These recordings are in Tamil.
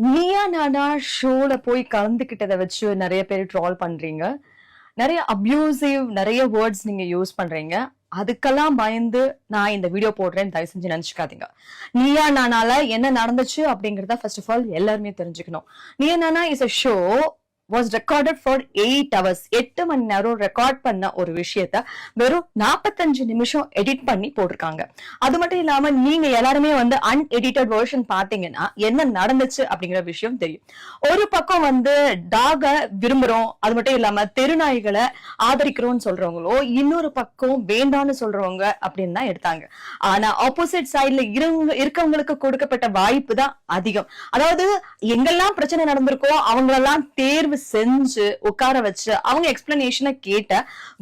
நீயா நானா ஷோல போய் கலந்துக்கிட்டதை வச்சு நிறைய பேர் ட்ரால் பண்றீங்க. நிறைய அப்யூசிவ் நிறைய வேர்ட்ஸ் நீங்க யூஸ் பண்றீங்க. அதுக்கெல்லாம் பயந்து நான் இந்த வீடியோ போடுறேன்னு தயவு செஞ்சு நினைச்சுக்காதீங்க. நீயா நானால என்ன நடந்துச்சு அப்படிங்கறத ஃபர்ஸ்ட் ஆஃப் ஆல் எல்லாருமே தெரிஞ்சுக்கணும். Neeya Naana is a show was recorded for 8 hours. 8 மணி நேரம் ரெக்கார்ட் பண்ண ஒரு விஷயத்த வெறும் 45 நிமிஷம் எடிட் பண்ணி போட்டிருக்காங்க. அது மட்டும் இல்லாம நீங்க எல்லாருமே வந்து அன்எடிட்டட் வெர்ஷன் பாத்தீங்கன்னா என்ன நடந்துச்சு அப்படிங்கிற விஷயம் தெரியும். ஒரு பக்கம் வந்து டாக விரும்புறோம், அது மட்டும் இல்லாம தெருநாய்களை ஆதரிக்கிறோம்னு சொல்றவங்களோ, இன்னொரு பக்கம் வேண்டான்னு சொல்றவங்க அப்படின்னு தான் எடுத்தாங்க. ஆனா ஆப்போசிட் சைட்ல இருக்கவங்களுக்கு கொடுக்கப்பட்ட வாய்ப்பு தான் அதிகம். அதாவது எங்கெல்லாம் பிரச்சனை நடந்திருக்கோ அவங்களெல்லாம் தேர்வு செஞ்சு உட்கார வச்சு அவங்க எக்ஸ்பிளனேஷனை கேட்ட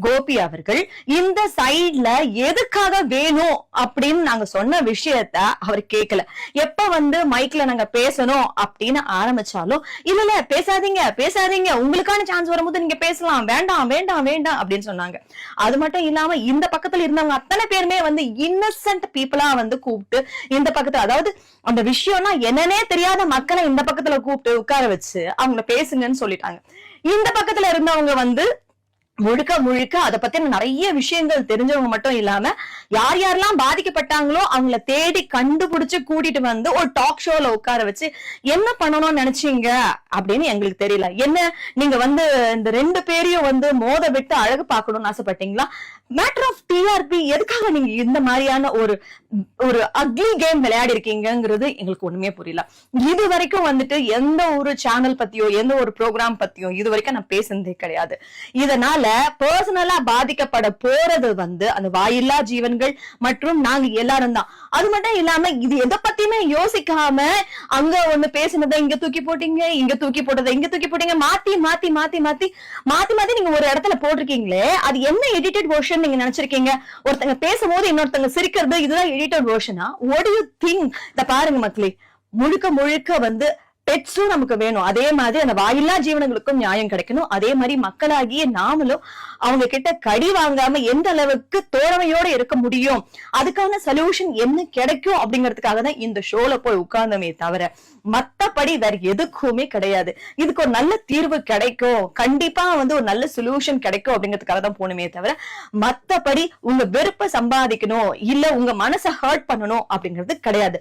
கோபி அவர்கள் இந்த சைட்ல எதுக்காக வேணும் அப்படின்னு நாங்க சொன்ன விஷயத்த அவர் கேட்கல. எப்ப வந்து மைக்ல நாங்க பேசணும் அப்படின்னு ஆரம்பிச்சாலும் இல்ல பேசாதீங்க பேசாதீங்க, உங்களுக்கான சான்ஸ் வரும்போது நீங்க பேசலாம், வேண்டாம் வேண்டாம் வேண்டாம் அப்படின்னு சொன்னாங்க. அது மட்டும் இல்லாம இந்த பக்கத்துல இருந்தவங்க அத்தனை பேருமே வந்து இன்னசென்ட் பீப்புளா வந்து கூப்பிட்டு இந்த பக்கத்துல, அதாவது அந்த விஷயம்னா என்னன்னே தெரியாத மக்களை இந்த பக்கத்துல கூப்பிட்டு உட்கார வச்சு அவங்கள பேசுங்கன்னு சொல்லிட்டாங்க. இந்த பக்கத்துல இருந்தவங்க வந்து முழுக்க முழுக்க அதை பத்தின நிறைய விஷயங்கள் தெரிஞ்சவங்க மட்டும் இல்லாம யார் யாரெல்லாம் பாதிக்கப்பட்டாங்களோ அவங்கள தேடி கண்டுபிடிச்சு கூட்டிட்டு வந்து ஒரு டாக் ஷோல உட்கார வச்சு என்ன பண்ணணும்னு நினைச்சீங்க அப்படின்னு எங்களுக்கு தெரியல. என்ன நீங்க வந்து இந்த 2 பேரையும் வந்து மோத விட்டு அழகு பார்க்கணும்னு ஆசைப்பட்டீங்களா? மேட்டர் ஆஃப் டிஆர்பி எதுக்காக நீங்க இந்த மாதிரியான ஒரு அக்லி கேம் விளையாடி இருக்கீங்கிறது எங்களுக்கு ஒண்ணுமே புரியல. இது வரைக்கும் வந்துட்டு எந்த ஒரு சேனல் பத்தியோ எந்த ஒரு ப்ரோக்ராம் பத்தியோ இது வரைக்கும் நான் பேசுனதே கிடையாது. இதனால பர்சனலா பாதிக்கப்பட போறது வந்து அந்த வாயில்லா ஜீவன்கள் மற்றும் நாங்க எல்லாரும் தான். அது மட்டும் இல்லாம இது எதை பத்தியுமே யோசிக்காம அங்க ஒண்ணு பேசினதை இங்க தூக்கி போட்டீங்க, இங்க தூக்கி போட்டதை இங்க தூக்கி போட்டீங்க, மாத்தி மாத்தி மாத்தி மாத்தி மாத்தி மாத்தி நீங்க ஒரு இடத்துல போட்டிருக்கீங்களே, அது என்ன எடிட்டட் வெர்ஷன் நீங்க நினைச்சிருக்கீங்க? ஒருத்தங்க பேசும்போது இன்னொருத்தங்க சிரிக்கிறது இதுதான் எடிட்டட் வெர்ஷனா? What do you think? இத பாருங்க மக்களே, முழுக்க முழுக்க வந்து பெட்ஸும் நமக்கு வேணும், அதே மாதிரி அந்த வாயில்லா ஜீவனங்களுக்கும் நியாயம் கிடைக்கணும். அதே மாதிரி மக்களாகிய நாமளும் அவங்க கிட்ட கடி வாங்காம எந்த அளவுக்கு தோழமையோட இருக்க முடியும், அதுக்கான சொல்யூஷன் என்ன கிடைக்கும் அப்படிங்கிறதுக்காக தான் இந்த ஷோல போய் உட்கார்ந்தமே தவிர மத்தபடி வேற எதுக்குமே கிடையாது. இதுக்கு ஒரு நல்ல தீர்வு கிடைக்கும், கண்டிப்பா வந்து ஒரு நல்ல சொல்யூஷன் கிடைக்கும் அப்படிங்கிறதுக்காக தான் போகணுமே தவிர மத்தபடி உங்க வெறுப்பை சம்பாதிக்கணும் இல்ல உங்க மனசை ஹர்ட் பண்ணணும் அப்படிங்கிறது கிடையாது.